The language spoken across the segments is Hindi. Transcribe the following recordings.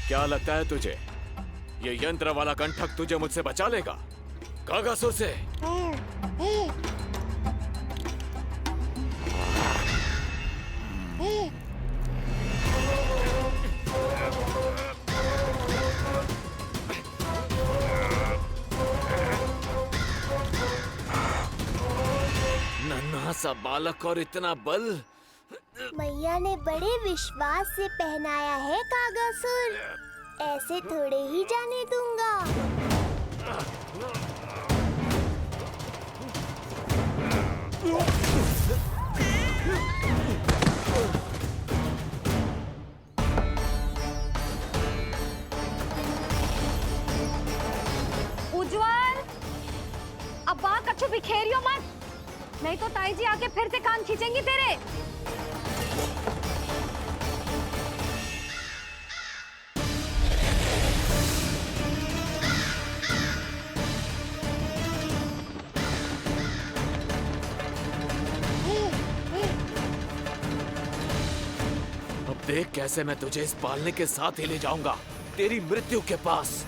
क्या लगता है तुझे ये यंत्र वाला कंठक तुझे मुझसे बचा लेगा कागासुर से? नन्हा सा बालक और इतना बल। मैया ने बड़े विश्वास से पहनाया है कागासुर, ऐसे थोड़े ही जाने दूंगा। उज्जवल, अब बात कच्चू बिखेरियो मत, नहीं तो ताई जी आके फिर से कान खींचेंगी तेरे। अब देख कैसे मैं तुझे इस पालने के साथ ही ले जाऊंगा तेरी मृत्यु के पास।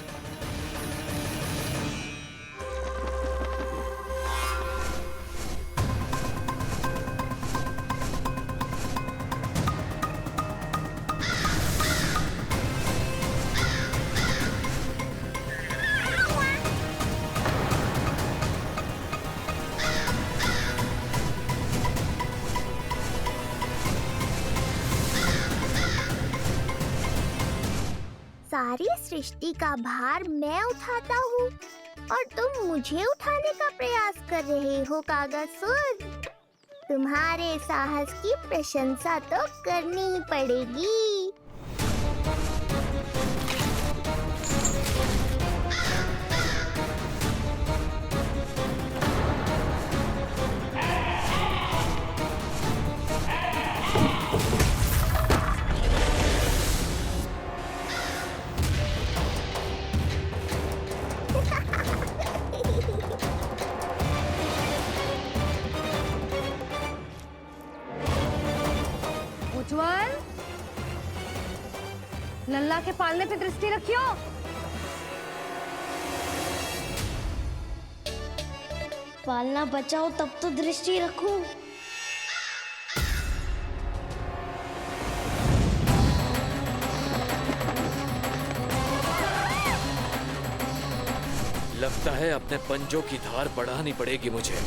सारी सृष्टि का भार मैं उठाता हूँ और तुम मुझे उठाने का प्रयास कर रहे हो कागासुर। तुम्हारे साहस की प्रशंसा तो करनी ही पड़ेगी। उज्जवल, लल्ला के पालने पे दृष्टि रखियो। पालना बचाओ तब तो दृष्टि रखूं। लगता है अपने पंजों की धार बढ़ानी पड़ेगी मुझे।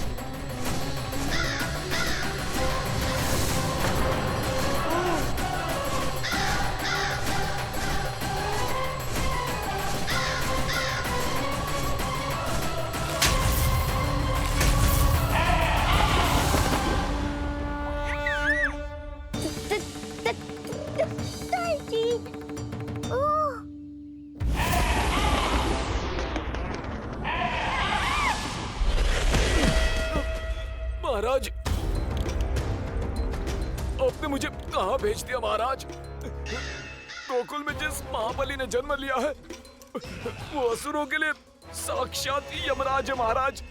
महाराज, आपने मुझे कहाँ भेज दिया महाराज? गोकुल में जिस महाबली ने जन्म लिया है वो असुरों के लिए साक्षात यमराज है महाराज।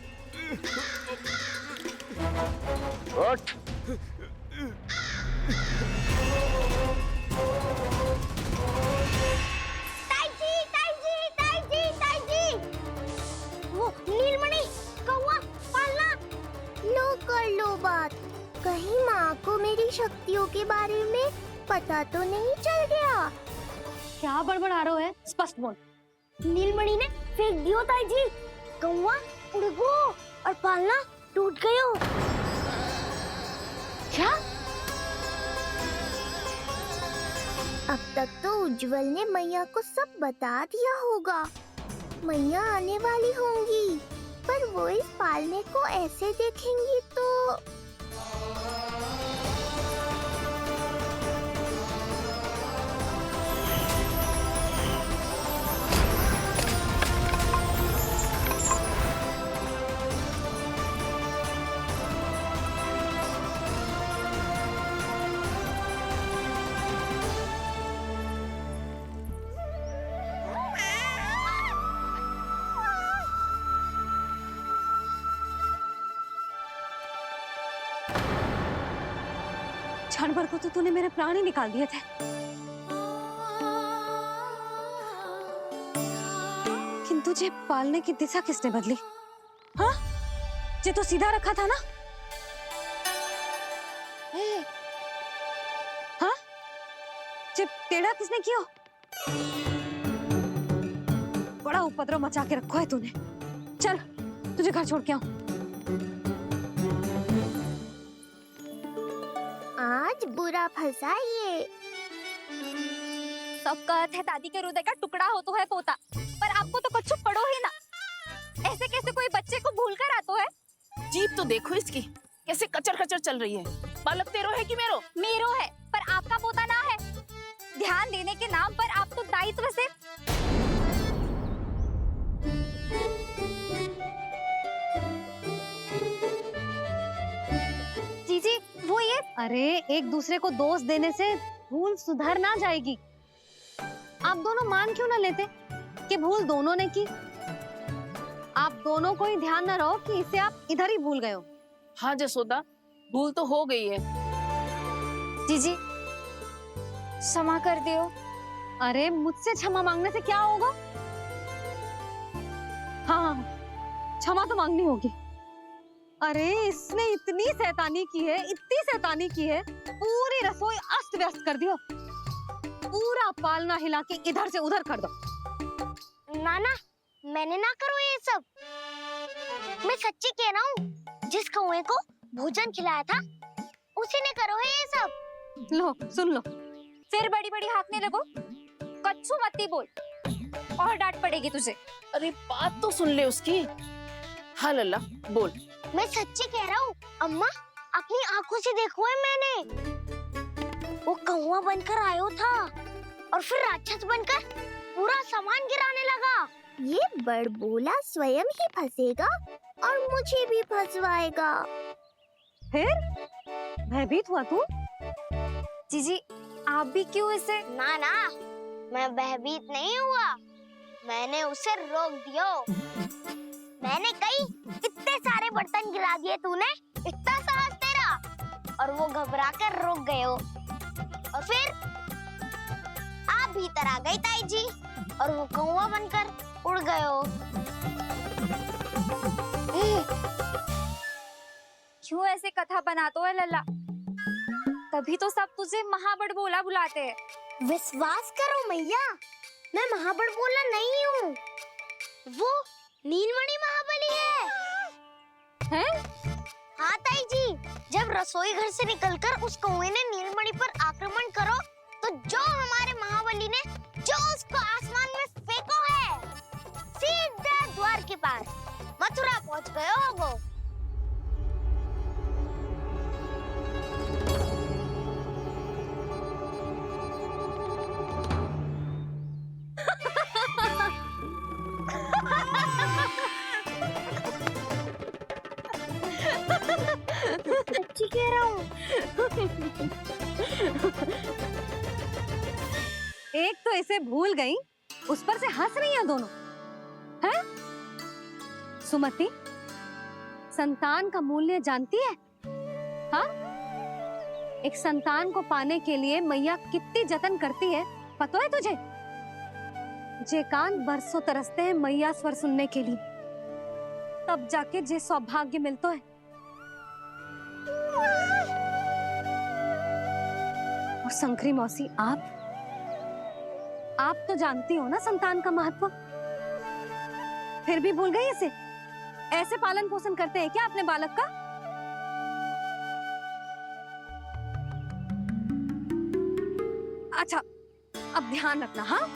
वो नीलमणि, कौवा, पालना, लो कर लो बात। कहीं माँ को मेरी शक्तियों के बारे में पता तो नहीं चल गया? क्या बड़बड़ा रहे हो है? स्पष्ट बोल। नीलमणि ने फेंक दियो ताई जी। कौवा उड़ गयो और पालना टूट गयो। क्या? अब तक तो उज्जवल ने मैया को सब बता दिया होगा। मैया आने वाली होंगी, पर वो इस पालने को ऐसे देखेंगी तो क्षण भर को तो तूने मेरे प्राण ही निकाल दिए थे। तुझे पालने की दिशा किसने बदली? हाँ, जे तो सीधा रखा था ना? हाँ, जे टेढ़ा किसने किया? बड़ा उपद्रव मचा के रखा है तूने। चल, तुझे घर छोड़ के आऊं। आज बुरा फंसा ये। सब कहते हैं दादी के हृदय का टुकड़ा हो तो है पोता, पर आपको तो कुछ पड़ो ही ना। ऐसे कैसे कोई बच्चे को भूल कर आतो है? जीप तो देखो इसकी, कैसे कचर कचर चल रही है। बालक तेरो है कि मेरो? मेरो है, पर आपका पोता ना है। ध्यान देने के नाम पर आप तो दायित्व से जीजी वो ये। अरे एक दूसरे को दोष देने से भूल सुधर ना जाएगी। आप दोनों मान क्यों ना लेते कि भूल दोनों ने की? आप दोनों को ही ध्यान न रहो कि इसे आप इधर ही भूल गए हो। हाँ जसोदा, भूल तो हो गई है। जीजी क्षमा कर दियो। अरे मुझसे क्षमा मांगने से क्या होगा? हाँ, क्षमा तो मांगनी होगी। अरे इसने इतनी शैतानी की है, इतनी शैतानी की है, पूरी रसोई अस्त व्यस्त कर दियो। पूरा पालना हिला के इधर से उधर कर दो। नाना, मैंने ना करो ये सब। मैं सच्ची कह रहा हूँ, जिस कौवे को भोजन खिलाया था उसी ने करो है ये सब। लो सुन लो, फिर बड़ी बड़ी हाकने लगो। कच्चू मत बोल, और डांट पड़ेगी तुझे। अरे बात तो सुन ले उसकी। हाँ लल्ला बोल। मैं सच्ची कह रहा हूँ अम्मा, अपनी आंखों से देखो है मैंने। वो कौवा बनकर आयो था और फिर राक्षस बनकर पूरा सामान गिराने लगा। ये बड़बोला स्वयं ही फंसेगा और मुझे भी फंसवाएगा। फिर भयभीत हुआ तू? जीजी आप भी क्यों इसे? ना ना, मैं भयभीत नहीं हुआ, मैंने उसे रोक दिया। मैंने कही इतने सारे बर्तन गिरा दिए तूने, इतना साहस तेरा, और वो घबरा कर रुक गए हो। और फिर आप भीतर आ गई ताई जी और वो कौवा बनकर उड़ गए हो। क्यों ऐसे कथा बनाते हो लल्ला? तभी तो सब तुझे महाबड़बोला बुलाते हैं। विश्वास करो मैया, मैं महाबड़बोला नहीं हूँ, वो नीलमणि महाबली है। हैं? हाँ ताई जी, जब रसोई घर से निकलकर उस कौवे ने नीलमणि पर आक्रमण करो, तो जो हमारे महाबली ने जो उसको आसमान में फेंको है, सीधा द्वार के पार मथुरा पहुंच गए हो वो। सच्ची कह रहा हूँ। एक तो इसे भूल गई, उस पर से हंस रही हैं दोनों। हैं? सुमति, संतान का मूल्य जानती है? हाँ? एक संतान को पाने के लिए मैया कितनी जतन करती है, पता है तुझे? जे कान बरसों तरसते हैं मैया स्वर सुनने के लिए, तब जाके जे सौभाग्य मिलता है। और शंकरी मौसी, आप तो जानती हो ना संतान का महत्व, फिर भी भूल गई इसे? ऐसे पालन पोषण करते हैं क्या अपने बालक का? अच्छा, अब ध्यान रखना। हाँ,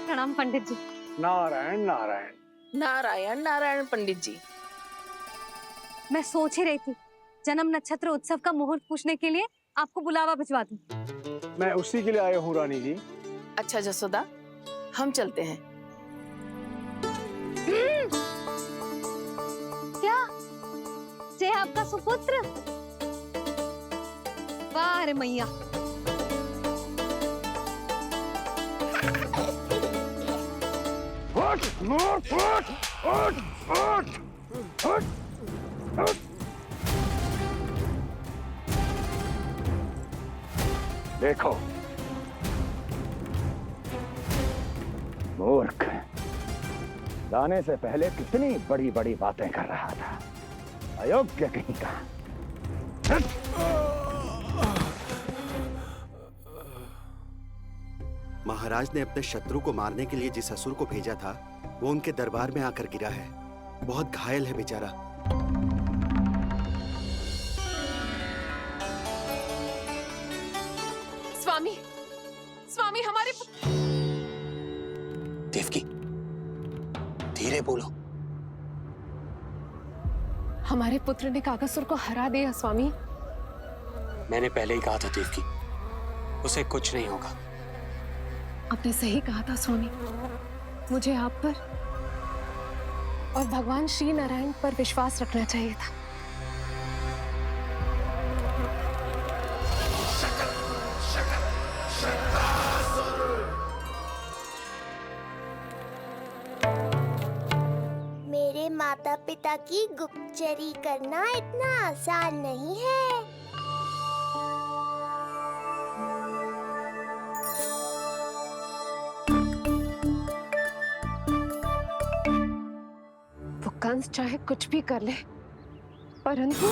प्रणाम पंडित जी। नारायण नारायण। नारायण नारायण पंडित जी। मैं सोच ही रही थी जन्म नक्षत्र उत्सव का मुहूर्त पूछने के लिए आपको बुलावा भिजवा दूं। मैं उसी के लिए आया हूँ रानी जी। अच्छा जसोदा, हम चलते हैं। क्या जे आपका सुपुत्र? वाह रे मैया। उठ, उठ, उठ, उठ, उठ, उठ, उठ। देखो, मूर्ख, लाने से पहले कितनी बड़ी बड़ी बातें कर रहा था। अयोग्य कहीं का। महाराज ने अपने शत्रु को मारने के लिए जिस असुर को भेजा था वो उनके दरबार में आकर गिरा है। बहुत घायल है बेचारा। स्वामी, स्वामी हमारे देवकी, धीरे बोलो। हमारे पुत्र ने कागासुर को हरा दिया स्वामी। मैंने पहले ही कहा था देवकी, उसे कुछ नहीं होगा। आपने सही कहा था स्वामी। मुझे आप पर और भगवान श्री नारायण पर विश्वास रखना चाहिए था। मेरे माता पिता की गुप्तचरी करना इतना आसान नहीं है। वो कंस चाहे कुछ भी कर ले, परंतु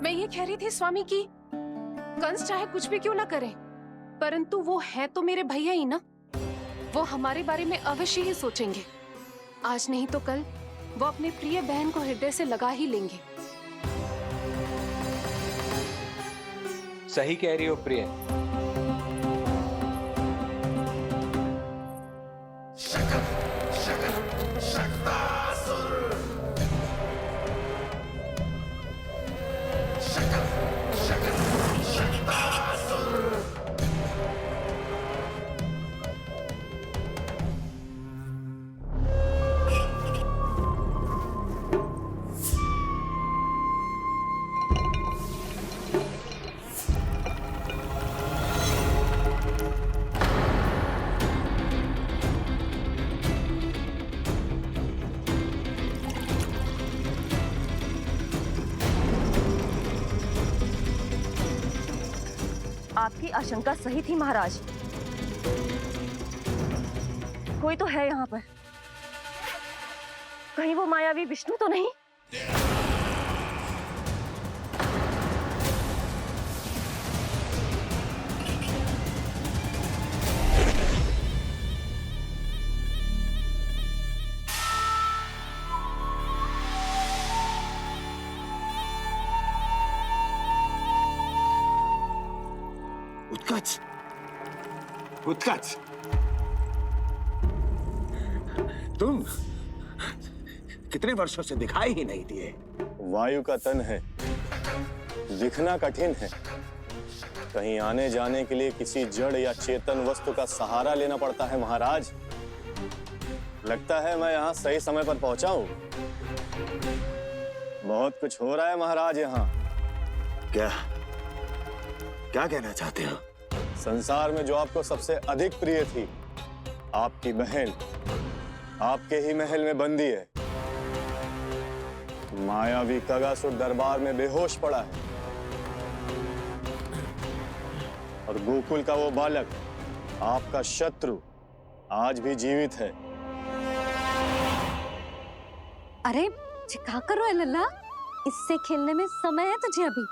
मैं ये कह रही थी स्वामी कि कंस चाहे कुछ भी क्यों ना करे, परंतु वो है तो मेरे भैया ही ना। वो हमारे बारे में अवश्य ही सोचेंगे। आज नहीं तो कल वो अपनी प्रिय बहन को हृदय से लगा ही लेंगे। सही कह रही हो प्रिय। आपकी आशंका सही थी महाराज। कोई तो है यहाँ पर। कहीं वो मायावी विष्णु तो नहीं? उत्कच, उत्कच, तुम कितने वर्षों से दिखाई ही नहीं दिए। वायु का तन है, दिखना कठिन है। कहीं आने जाने के लिए किसी जड़ या चेतन वस्तु का सहारा लेना पड़ता है महाराज। लगता है मैं यहाँ सही समय पर पहुंचा हूँ। बहुत कुछ हो रहा है महाराज यहाँ। क्या क्या कहना चाहते हो? संसार में जो आपको सबसे अधिक प्रिय थी, आपकी बहन आपके ही महल में बंदी है। मायावी कागासुर दरबार में बेहोश पड़ा है और गोकुल का वो बालक, आपका शत्रु, आज भी जीवित है। अरे क्या कर रहे हो लल्ला? इससे खेलने में समय है तुझे अभी।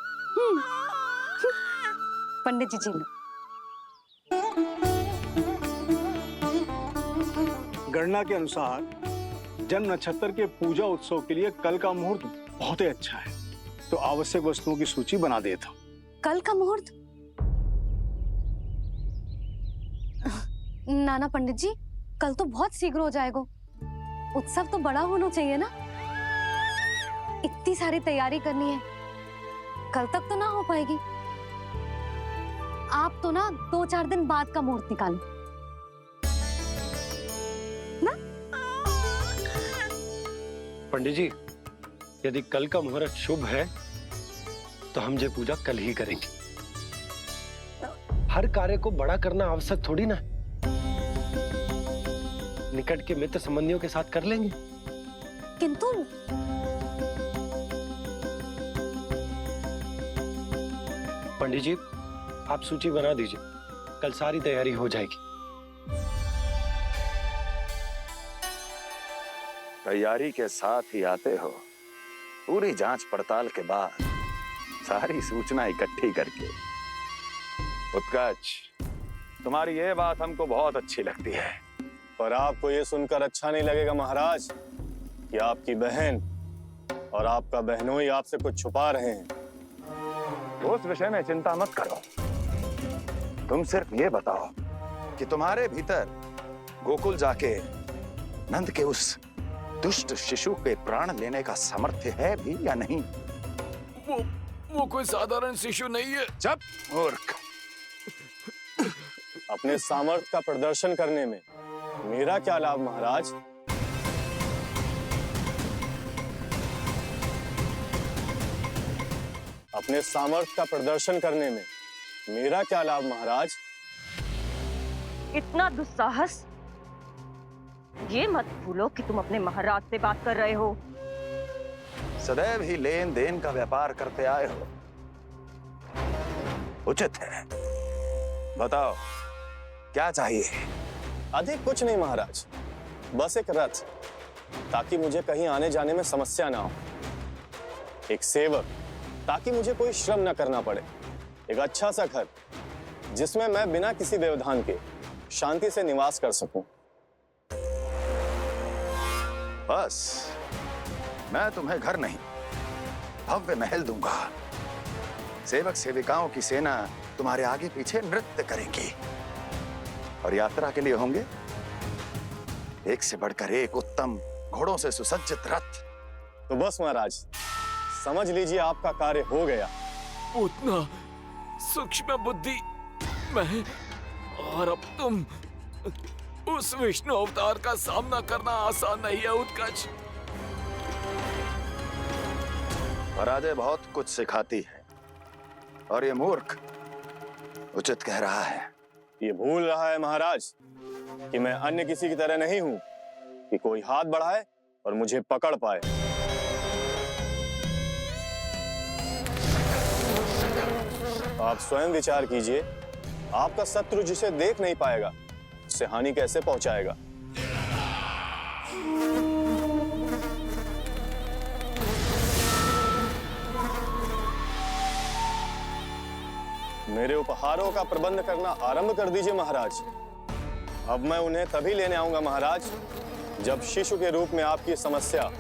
पंडित जी लो। गणना के अनुसार जन्म नक्षत्र के पूजा उत्सव के लिए कल का मुहूर्त बहुत ही अच्छा है, तो आवश्यक वस्तुओं की सूची बना देता हूँ। कल का मुहूर्त? नाना पंडित जी, कल तो बहुत शीघ्र हो जाएगा। उत्सव तो बड़ा होना चाहिए ना। इतनी सारी तैयारी करनी है, कल तक तो ना हो पाएगी। आप तो ना 2-4 दिन बाद का मुहूर्त निकालो ना। पंडित जी, यदि कल का मुहूर्त शुभ है तो हम ये पूजा कल ही करेंगे। हर कार्य को बड़ा करना आवश्यक थोड़ी ना। निकट के मित्र संबंधियों के साथ कर लेंगे। किंतु पंडित जी, आप सूची बना दीजिए, कल सारी तैयारी हो जाएगी। तैयारी के साथ ही आते हो, पूरी जांच पड़ताल के बाद सारी सूचना इकट्ठी करके। उत्कर्ष, तुम्हारी ये बात हमको बहुत अच्छी लगती है। पर आपको ये सुनकर अच्छा नहीं लगेगा महाराज कि आपकी बहन और आपका बहनोई आपसे कुछ छुपा रहे हैं। उस विषय में चिंता मत करो, तुम सिर्फ ये बताओ कि तुम्हारे भीतर गोकुल जाके नंद के उस दुष्ट शिशु के प्राण लेने का सामर्थ्य है भी या नहीं? वो कोई साधारण शिशु नहीं है। चुप मूर्ख। अपने सामर्थ्य का प्रदर्शन करने में मेरा क्या लाभ महाराज? अपने सामर्थ्य का प्रदर्शन करने में मेरा क्या लाभ महाराज? इतना दुस्साहस! ये मत भूलो कि तुम अपने महाराज से बात कर रहे हो। सदैव ही लेन देन का व्यापार करते आए हो, उचित है। बताओ क्या चाहिए? अधिक कुछ नहीं महाराज, बस एक रथ, ताकि मुझे कहीं आने जाने में समस्या ना हो। एक सेवक, ताकि मुझे कोई श्रम न करना पड़े। एक अच्छा सा घर, जिसमें मैं बिना किसी व्यवधान के शांति से निवास कर सकूं। बस, मैं तुम्हें घर नहीं, भव्य महल दूंगा। सेवक सेविकाओं की सेना तुम्हारे आगे पीछे नृत्य करेंगी और यात्रा के लिए होंगे एक से बढ़कर एक उत्तम घोड़ों से सुसज्जित रथ। तो बस महाराज, समझ लीजिए आपका कार्य हो गया। उतना सूक्ष्म बुद्धि मैं, और अब तुम, उस विष्णु अवतार का सामना करना आसान नहीं है उत्कर्ष। पराजय बहुत कुछ सिखाती है और ये मूर्ख उचित कह रहा है। ये भूल रहा है महाराज कि मैं अन्य किसी की तरह नहीं हूं कि कोई हाथ बढ़ाए और मुझे पकड़ पाए। आप स्वयं विचार कीजिए, आपका शत्रु जिसे देख नहीं पाएगा उससे हानि कैसे पहुंचाएगा। मेरे उपहारों का प्रबंध करना आरंभ कर दीजिए महाराज। अब मैं उन्हें तभी लेने आऊंगा महाराज, जब शिशु के रूप में आपकी समस्या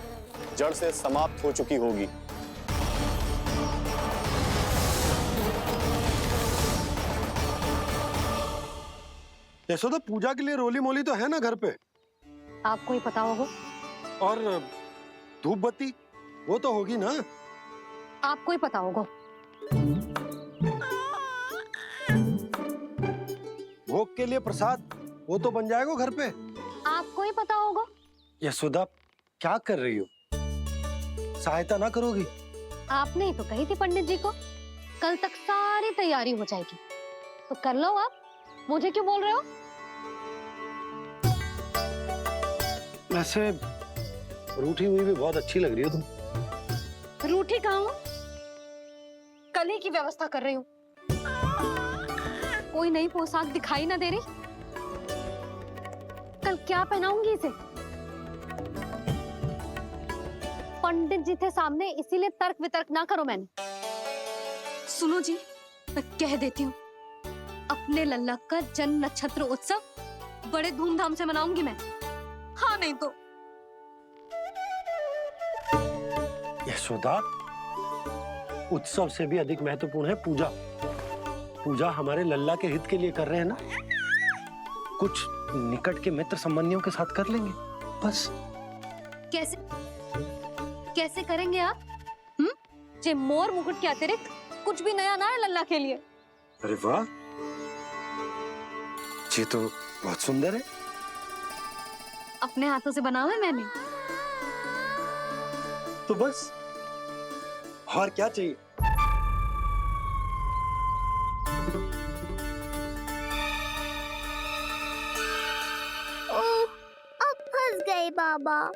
जड़ से समाप्त हो चुकी होगी। यशोदा, पूजा के लिए रोली मोली तो है ना घर पे? आपको ही पता होगा। और धूप बत्ती वो तो होगी ना? आपको ही पता होगा। भोग के लिए प्रसाद वो तो बन जाएगा घर पे? आपको ही पता होगा। यशोदा, क्या कर रही हो? सहायता ना करोगी? आपने ही तो कही थी पंडित जी को, कल तक सारी तैयारी हो जाएगी, तो कर लो आप। मुझे क्यों बोल रहे हो? वैसे रूठी हुई भी बहुत अच्छी लग रही हो तुम। रूठी कहाँ हूँ? कल ही की व्यवस्था कर रही हूँ। कोई नई पोशाक दिखाई ना दे रही? कल क्या पहनाऊंगी इसे? पंडित जी थे सामने, इसीलिए तर्क वितर्क ना करो। मैंने सुनो जी, मैं कह देती हूँ, अपने लल्ला का जन्म नक्षत्र उत्सव बड़े धूमधाम से मनाऊंगी मैं। हाँ नहीं तो। यशोदा, उत्सव से भी अधिक महत्वपूर्ण है पूजा। पूजा हमारे लल्ला के हित के लिए कर रहे हैं ना, कुछ निकट के मित्र संबंधियों के साथ कर लेंगे बस। कैसे कैसे करेंगे आप? जे मोर मुकुट के अतिरिक्त कुछ भी नया ना है लल्ला के लिए। अरे वाह, ये तो बहुत सुंदर है। अपने हाथों से बनाया है मैंने। तो बस, और क्या चाहिए? बाबा।